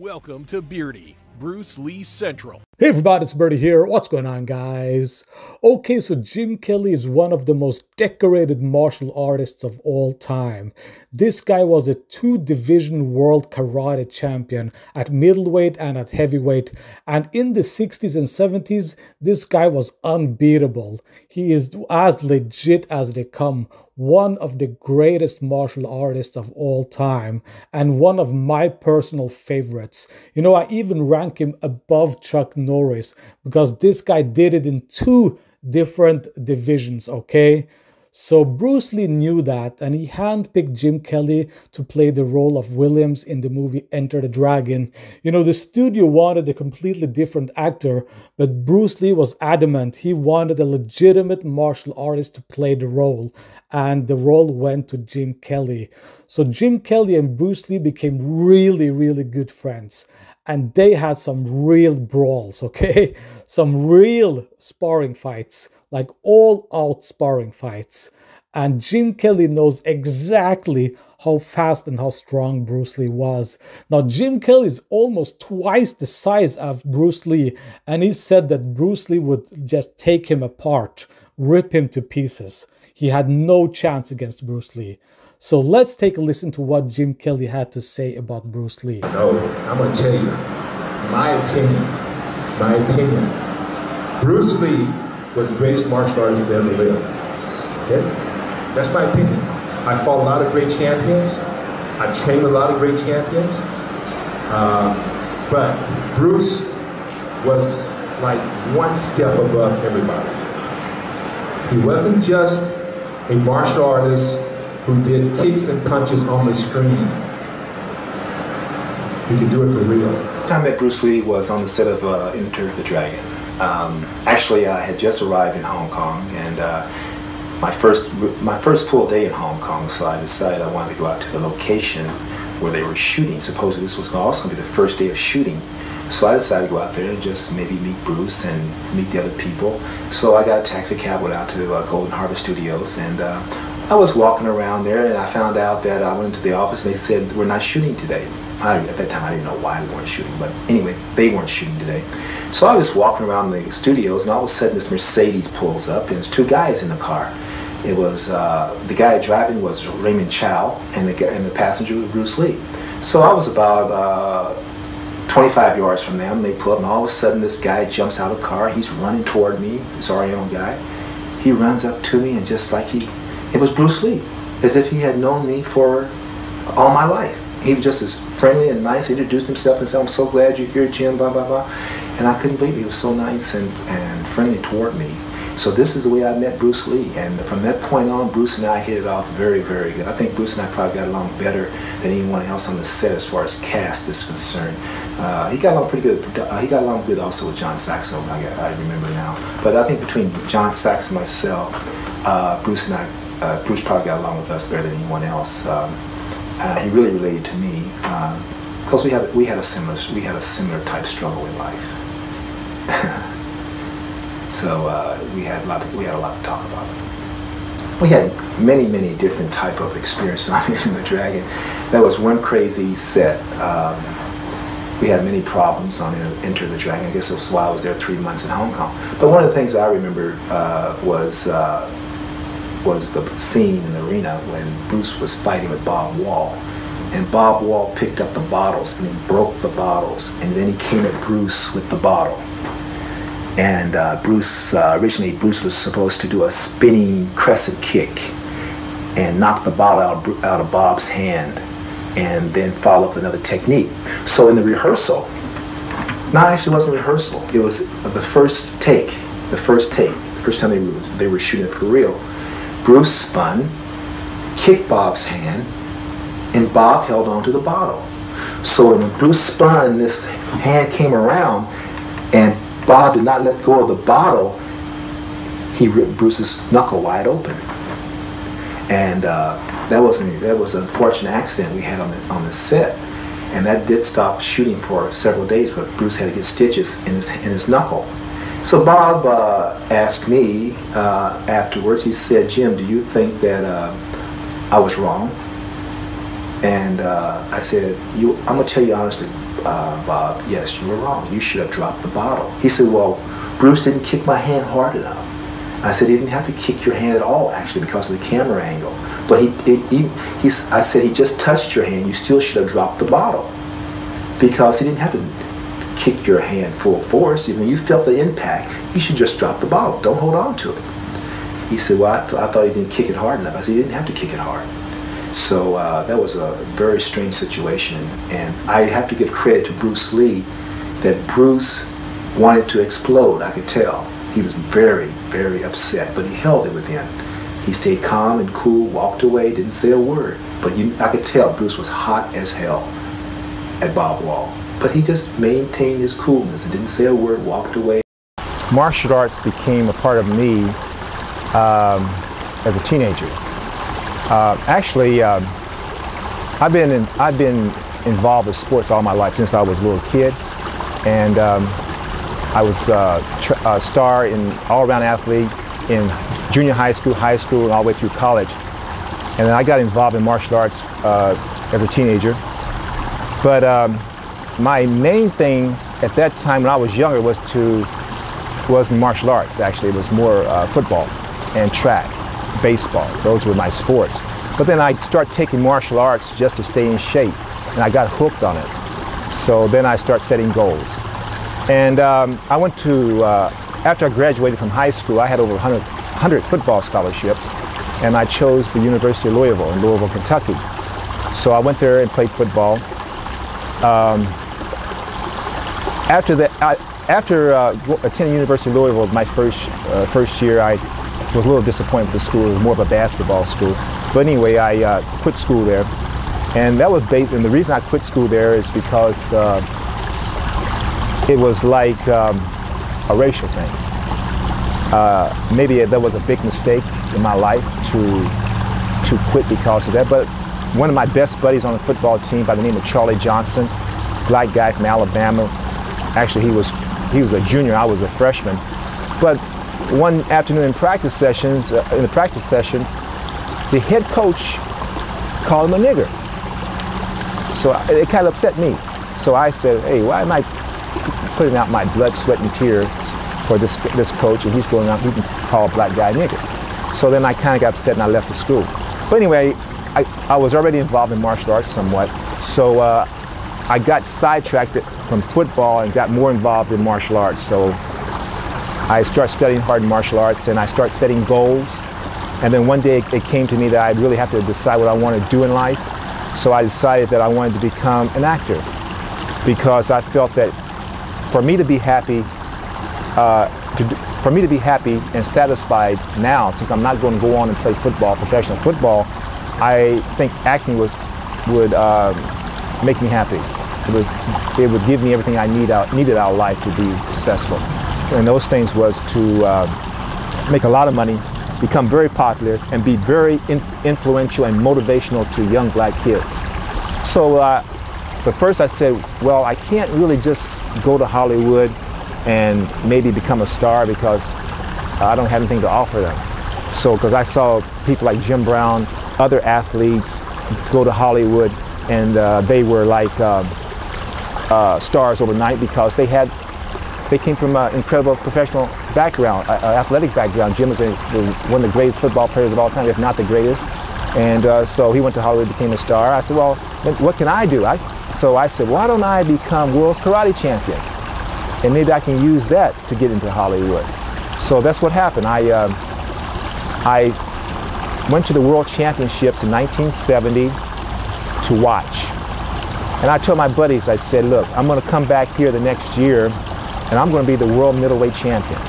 Welcome to Beardy, Bruce Lee Central. Hey everybody, it's Birdie here. What's going on, guys? Okay, so Jim Kelly is one of the most decorated martial artists of all time. This guy was a two-division world karate champion at middleweight and at heavyweight. And in the 60s and 70s, this guy was unbeatable. He is as legit as they come. One of the greatest martial artists of all time and one of my personal favorites. You know, I even rank him above Chuck Norris because this guy did it in two different divisions, okay? So Bruce Lee knew that, and he handpicked Jim Kelly to play the role of Williams in the movie Enter the Dragon. You know, the studio wanted a completely different actor, but Bruce Lee was adamant. He wanted a legitimate martial artist to play the role, and the role went to Jim Kelly. So Jim Kelly and Bruce Lee became really, really good friends. And they had some real brawls, okay? Some real sparring fights, like all-out sparring fights. And Jim Kelly knows exactly how fast and how strong Bruce Lee was. Now, Jim Kelly is almost twice the size of Bruce Lee. And he said that Bruce Lee would just take him apart, rip him to pieces. He had no chance against Bruce Lee. So let's take a listen to what Jim Kelly had to say about Bruce Lee. No, I'm going to tell you, my opinion, Bruce Lee was the greatest martial artist that ever lived. Okay? That's my opinion. I fought a lot of great champions. I trained a lot of great champions. But Bruce was like one step above everybody. He wasn't just a martial artist who did kicks and punches on the screen. He could do it for real. The time I met Bruce Lee was on the set of Enter the Dragon. Actually, I had just arrived in Hong Kong, and my first full day in Hong Kong, so I decided I wanted to go out to the location where they were shooting. Supposedly this was also going to be the first day of shooting. So I decided to go out there and just maybe meet Bruce and meet the other people. So I got a taxi cab, went out to Golden Harvest Studios, and I was walking around there, and I found out that I went into the office and they said, we're not shooting today. At that time, I didn't know why we weren't shooting, but anyway, they weren't shooting today. So I was walking around the studios, and all of a sudden this Mercedes pulls up, and there's two guys in the car. It was, the guy driving was Raymond Chow, and the passenger was Bruce Lee. So I was about 25 yards from them. They pull up, and all of a sudden this guy jumps out of the car. He's running toward me, this REO guy. He runs up to me, and just like it was Bruce Lee, as if he had known me for all my life. He was just as friendly and nice. He introduced himself and said, I'm so glad you're here, Jim, blah, blah, blah. And I couldn't believe he was so nice and friendly toward me. So this is the way I met Bruce Lee. And from that point on, Bruce and I hit it off very, very good. I think Bruce and I probably got along better than anyone else on the set as far as cast is concerned. He got along pretty good. He got along good also with John Saxon, I remember now. But I think between John Saxon and myself, Bruce probably got along with us better than anyone else. He really related to me because we had a similar type struggle in life. So we had a lot to talk about. We had many different type of experiences on Enter the Dragon. That was one crazy set. We had many problems on Enter the Dragon. I guess that's why I was there 3 months in Hong Kong. But one of the things that I remember was the scene in the arena when Bruce was fighting with Bob Wall. And Bob Wall picked up the bottles and he broke the bottles. And then he came at Bruce with the bottle. And originally Bruce was supposed to do a spinning crescent kick and knock the bottle out of Bob's hand and then follow up with another technique. So in the rehearsal, no, actually it wasn't rehearsal. It was the first time they were shooting for real. Bruce spun, kicked Bob's hand, and Bob held on to the bottle. So when Bruce spun, this hand came around, and Bob did not let go of the bottle. He ripped Bruce's knuckle wide open. And that was an unfortunate accident we had on the set. And that did stop shooting for several days, but Bruce had to get stitches in his knuckle. So Bob asked me afterwards, he said, Jim, do you think that I was wrong? And I said, I'm going to tell you honestly, Bob, yes, you were wrong. You should have dropped the bottle. He said, well, Bruce didn't kick my hand hard enough. I said, he didn't have to kick your hand at all, actually, because of the camera angle. But I said, he just touched your hand. You still should have dropped the bottle. Because he didn't have to kick your hand full force. When you felt the impact, you should just drop the bottle. Don't hold on to it. He said, well, I thought he didn't kick it hard enough. I said, he didn't have to kick it hard. So that was a very strange situation. And I have to give credit to Bruce Lee that Bruce wanted to explode. I could tell. He was very, very upset, but he held it within. He stayed calm and cool, walked away, didn't say a word. But I could tell Bruce was hot as hell at Bob Wall. But he just maintained his coolness and didn't say a word, walked away. Martial arts became a part of me as a teenager. Actually, I've been involved with sports all my life since I was a little kid, and I was a star in all-around athlete in junior high school, and all the way through college. And then I got involved in martial arts as a teenager. But my main thing at that time when I was younger wasn't martial arts. Actually, it was more football and track, baseball. Those were my sports. But then I started taking martial arts just to stay in shape, and I got hooked on it. So then I started setting goals. And I went to, after I graduated from high school, I had over 100 football scholarships, and I chose the University of Louisville in Louisville, Kentucky. So I went there and played football. After attending University of Louisville, my first year, I was a little disappointed with the school. It was more of a basketball school. But anyway, I quit school there, and that was based. And the reason I quit school there is because it was like a racial thing. Maybe that was a big mistake in my life to quit because of that. But one of my best buddies on the football team by the name of Charlie Johnston, black guy from Alabama. Actually, he was a junior. I was a freshman. But one afternoon in the practice session, the head coach called him a nigger. So it kind of upset me. So I said, hey, why am I putting out my blood, sweat, and tears for this coach, and he's going out, he can call a black guy a nigger. So then I kind of got upset and I left the school. But anyway, I was already involved in martial arts somewhat. So I got sidetracked from football and got more involved in martial arts. So I started studying hard in martial arts, and I started setting goals. And then one day it came to me that I really have to decide what I want to do in life. So I decided that I wanted to become an actor, because I felt that for me to be happy, and satisfied now, since I'm not going to go on and play football, professional football, I think acting would make me happy. It would give me everything I needed out of life to be successful. And those things was to make a lot of money, become very popular, and be very influential and motivational to young black kids. So but first I said, well, I can't really just go to Hollywood and maybe become a star, because I don't have anything to offer them. So, because I saw people like Jim Brown, other athletes go to Hollywood, and they were like stars overnight, because they came from an incredible professional background, athletic background. Jim was one of the greatest football players of all time, if not the greatest. And so he went to Hollywood, became a star. I said, well, what can I do? So I said, why don't I become world karate champion? And maybe I can use that to get into Hollywood. So that's what happened. I went to the World Championships in 1970 to watch. And I told my buddies, I said, look, I'm going to come back here the next year, and I'm going to be the world middleweight champion.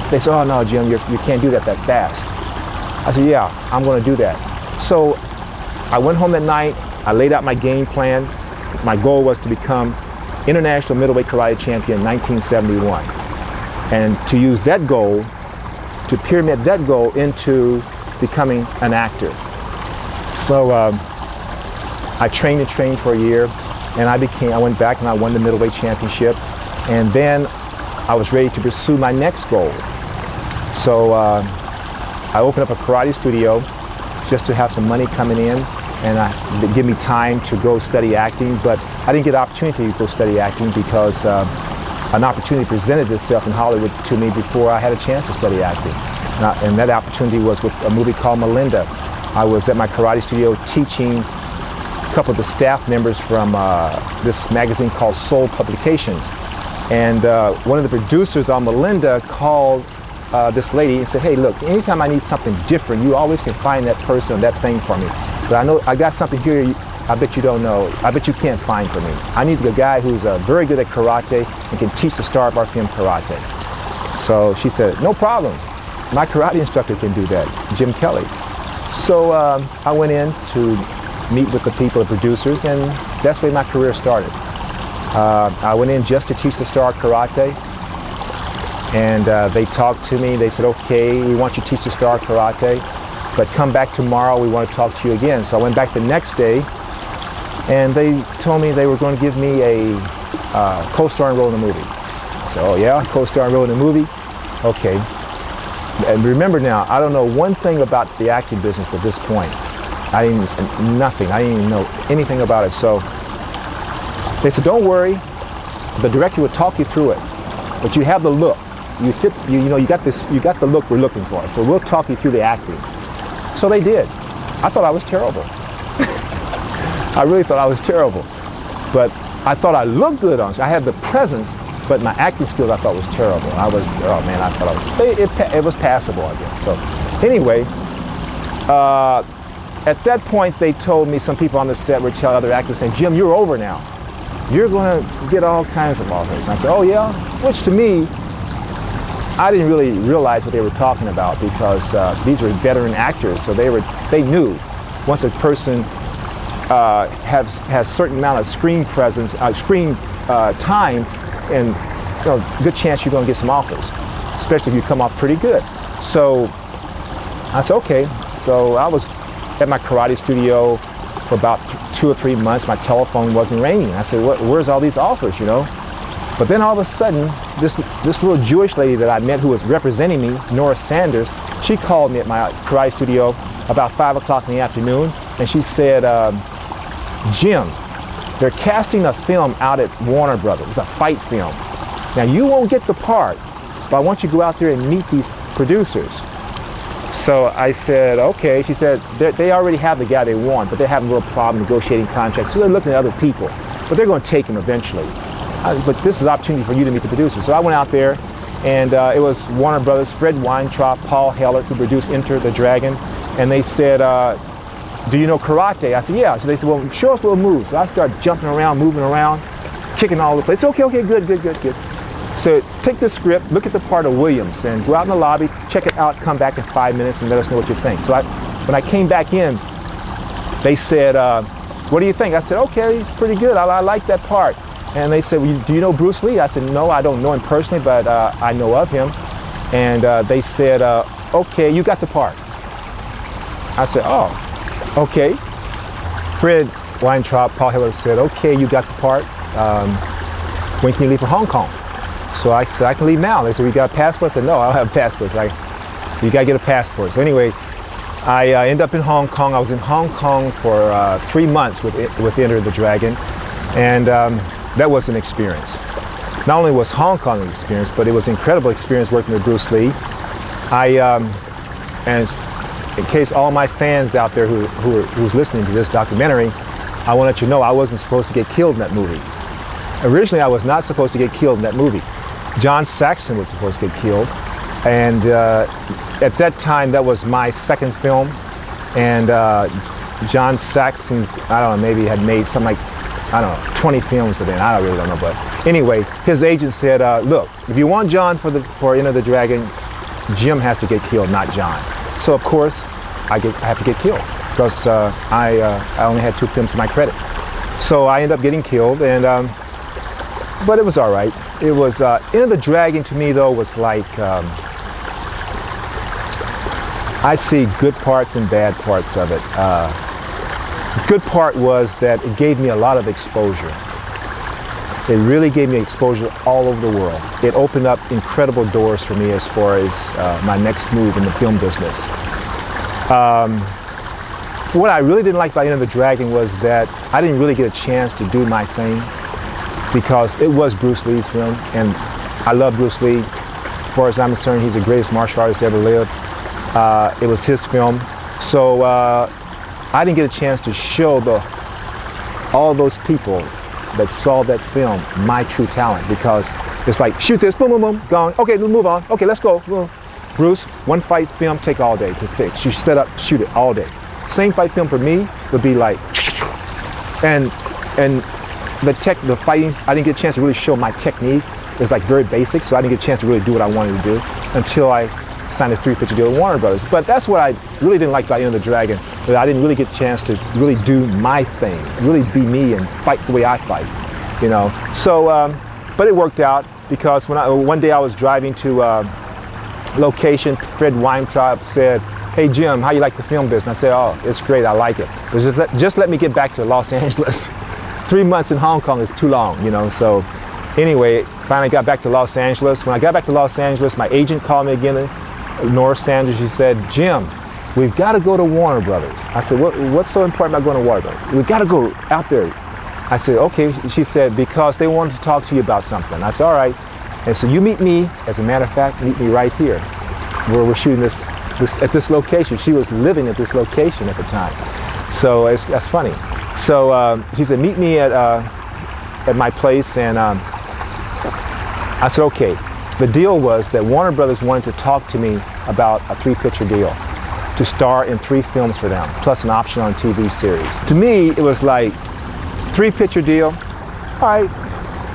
They said, oh no, Jim, you can't do that fast. I said, yeah, I'm going to do that. So I went home that night, I laid out my game plan. My goal was to become international middleweight karate champion in 1971. And to use that goal, to pyramid that goal into becoming an actor. So I trained for a year, and I went back and I won the middleweight championship. And then I was ready to pursue my next goal. So I opened up a karate studio just to have some money coming in. and give me time to go study acting, but I didn't get the opportunity to go study acting because an opportunity presented itself in Hollywood to me before I had a chance to study acting. And that opportunity was with a movie called Melinda. I was at my karate studio teaching a couple of the staff members from this magazine called Soul Publications. And one of the producers on Melinda called this lady and said, hey, look, anytime I need something different, you always can find that person or that thing for me. But I know I got something here I bet you don't know, I bet you can't find for me. I need a guy who's very good at karate and can teach the star of our film karate. So she said, no problem. My karate instructor can do that, Jim Kelly. So I went in to meet with the people, the producers, and that's where my career started. I went in just to teach the star karate, and they talked to me. They said, okay, we want you to teach the star karate, but come back tomorrow, we want to talk to you again. So I went back the next day, and they told me they were going to give me a co-starring role in the movie. So, oh yeah, co-starring role in the movie? Okay. And remember now, I don't know one thing about the acting business at this point. Nothing. I didn't even know anything about it. So they said, don't worry, the director will talk you through it, but you have the look. You fit, you know, you got the look we're looking for. So we'll talk you through the acting. So they did. I thought I was terrible. I really thought I was terrible. But I thought I looked good on it. I had the presence, but my acting skills I thought was terrible. I was, oh man, I thought I was, it was passable, I guess. So anyway, at that point they told me, some people on the set were telling other actors saying, Jim, you're over now. You're going to get all kinds of offers. And I said, oh yeah? Which to me, I didn't really realize what they were talking about because these were veteran actors, so they knew once a person has certain amount of screen presence, screen time, and you know, good chance you're going to get some offers, especially if you come off pretty good. So I said, okay. So I was at my karate studio for about 2 or 3 months. My telephone wasn't ringing. I said, where's all these offers, you know? But then all of a sudden, this little Jewish lady that I met who was representing me, Nora Sanders, she called me at my karate studio about 5 o'clock in the afternoon, and she said, Jim, they're casting a film out at Warner Brothers. It's a fight film. Now you won't get the part, but I want you to go out there and meet these producers. So I said, okay. She said, they already have the guy they want, but they're having a little problem negotiating contracts, so they're looking at other people, but they're going to take him eventually. But this is an opportunity for you to meet the producers. So I went out there, and it was Warner Brothers, Fred Weintraub, Paul Hellert, who produced Enter the Dragon, and they said, do you know karate? I said, yeah. So they said, well, show us little moves. So I started jumping around, moving around, kicking all over the place. Okay, good. So take the script, look at the part of Williams, and go out in the lobby, check it out, come back in 5 minutes, and let us know what you think. So when I came back in, they said, what do you think? I said, okay, it's pretty good. I like that part. And they said, well, do you know Bruce Lee? I said, no, I don't know him personally, but I know of him. And they said, okay, you got the part. I said, oh, okay. Fred Weintraub, Paul Hellert said, okay, you got the part. When can you leave for Hong Kong? So I said, I can leave now. They said, we got a passport? I said, no, I don't have a passport. You got to get a passport. So anyway, I ended up in Hong Kong. I was in Hong Kong for 3 months with Enter the Dragon. And that was an experience. Not only was Hong Kong an experience, but it was an incredible experience working with Bruce Lee. And in case all my fans out there who's listening to this documentary, I want to let you know I wasn't supposed to get killed in that movie. Originally, I was not supposed to get killed in that movie. John Saxon was supposed to get killed. And at that time, that was my second film. And John Saxon, I don't know, maybe had made something like, I don't know, 20 films within. I really don't know, but anyway, his agent said, look, if you want John for Enter the Dragon, Jim has to get killed, not John. So of course, I have to get killed because I only had 2 films to my credit. So I ended up getting killed, and but it was all right. It was Enter the Dragon to me though was like I see good parts and bad parts of it. The good part was that it gave me a lot of exposure. It really gave me exposure all over the world. It opened up incredible doors for me as far as my next move in the film business. what I really didn't like about Enter the Dragon was that I didn't really get a chance to do my thing because it was Bruce Lee's film, and I love Bruce Lee. As far as I'm concerned, he's the greatest martial artist to ever live. It was his film, so I didn't get a chance to show all those people that saw that film my true talent, because it's like, shoot this, boom, boom, boom, gone. Okay, let's move on. Okay, let's go. Bruce, one fight film take all day to fix. You set up, shoot it all day. Same fight film for me would be like, and the fighting, I didn't get a chance to really show my technique. It was like very basic, so I didn't get a chance to really do what I wanted to do until I signed a 3-picture deal with Warner Brothers. But that's what I really didn't like about Enter the Dragon, that I didn't really get a chance to really do my thing, really be me and fight the way I fight, you know. So, but it worked out, because one day I was driving to location, Fred Weintraub said, "Hey Jim, how you like the film business?" I said, "Oh, it's great, I like it. But just let me get back to Los Angeles. 3 months in Hong Kong is too long, you know." So anyway, finally got back to Los Angeles. When I got back to Los Angeles, my agent called me again, Nora Sanders. She said, "Jim, we've got to go to Warner Brothers." I said, what's so important about going to Warner Brothers? We've got to go out there. I said, okay. She said, because they wanted to talk to you about something. I said, all right. And so you meet me, as a matter of fact, meet me right here, where we're shooting this at this location. She was living at this location at the time. So that's funny. So she said, meet me at my place, and I said, okay. The deal was that Warner Brothers wanted to talk to me about a 3-picture deal to star in 3 films for them, plus an option on a TV series. To me, it was like, 3-picture deal, all right.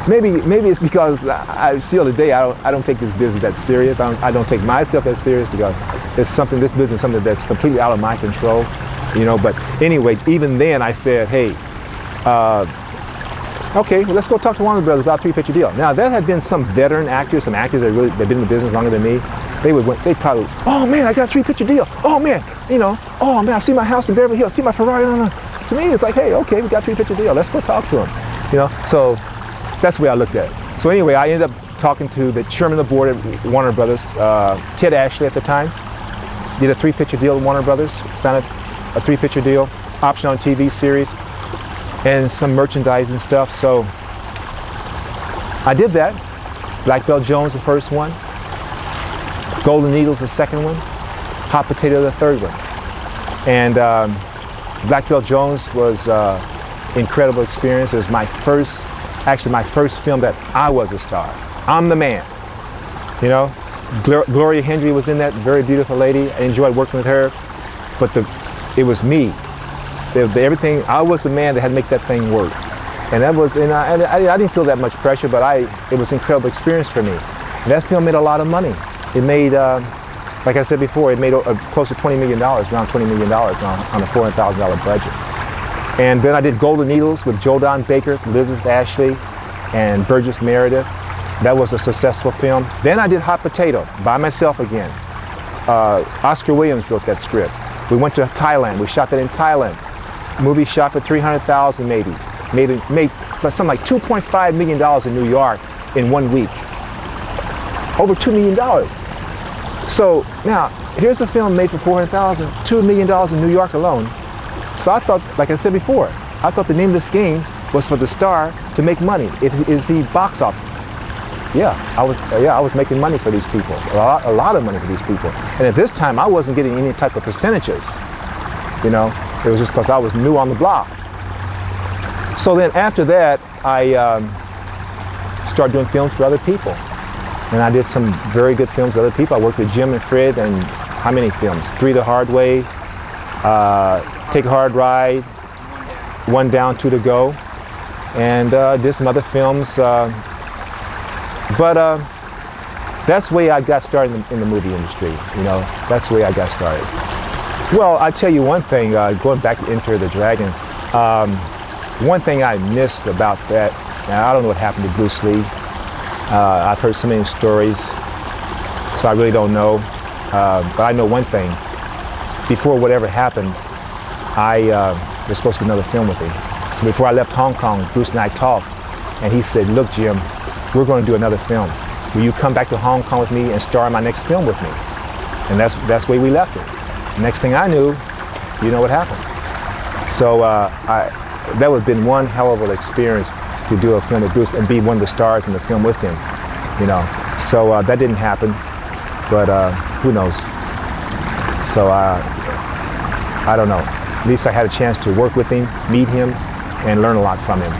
Maybe it's because I feel today I don't take this business that serious. I don't take myself that serious, because this business is something that's completely out of my control, you know. But anyway, even then I said, hey, okay, well, let's go talk to Warner Brothers about a 3-picture deal. Now, there had been some veteran actors, some actors that they've been in the business longer than me. They probably, oh man, I got a 3-picture deal. Oh man, you know, oh man, I see my house in Beverly Hills, see my Ferrari. To me, it's like, hey, okay, we got a 3-picture deal. Let's go talk to him, you know. So that's the way I looked at it. So anyway, I ended up talking to the chairman of the board at Warner Brothers, Ted Ashley at the time. Did a 3-picture deal with Warner Brothers, signed a 3-picture deal, option on TV series, and some merchandising stuff. So I did that. Black Belt Jones, the first one. Golden Needles, the second one. Hot Potato, the third one. And Black Belt Jones was incredible experience. It was my first film that I was a star. I'm the man, you know. Gloria Hendry was in that, very beautiful lady. I enjoyed working with her, but it was me. Everything, I was the man that had to make that thing work. And that was, and I didn't feel that much pressure, but it was an incredible experience for me. And that film made a lot of money. It made, like I said before, it made close to $20 million, around $20 million on a $400,000 budget. And then I did Golden Needles with Joe Don Baker, Elizabeth Ashley, and Burgess Meredith. That was a successful film. Then I did Hot Potato by myself again. Oscar Williams wrote that script. We went to Thailand. We shot that in Thailand. Movie shot for $300,000 maybe. Made something like $2.5 million in New York in 1 week. Over $2 million. So now, here's a film made for $400,000, $2 million in New York alone. So I thought, like I said before, I thought the name of this game was for the star to make money. Is he box office? Yeah, I was making money for these people, a lot of money for these people. And at this time, I wasn't getting any type of percentages. You know, it was just because I was new on the block. So then after that, I started doing films for other people. And I did some very good films with other people. I worked with Jim and Fred, and how many films? 3 the Hard Way, Take a Hard Ride, 1 Down, 2 to Go, and did some other films. But that's the way I got started in the movie industry, you know. That's the way I got started. Well, I'll tell you one thing, going back to Enter the Dragon, one thing I missed about that, now I don't know what happened to Bruce Lee. I've heard so many stories, so I really don't know. But I know one thing. Before whatever happened, there's supposed to be another film with him. So before I left Hong Kong, Bruce and I talked, and he said, look, Jim, we're going to do another film. Will you come back to Hong Kong with me and star in my next film with me? And that's the way we left it. Next thing I knew, you know what happened. So that would have been one hell of an experience to do a film with Bruce and be one of the stars in the film with him, you know. So that didn't happen, but who knows. So I don't know. At least I had a chance to work with him, meet him, and learn a lot from him.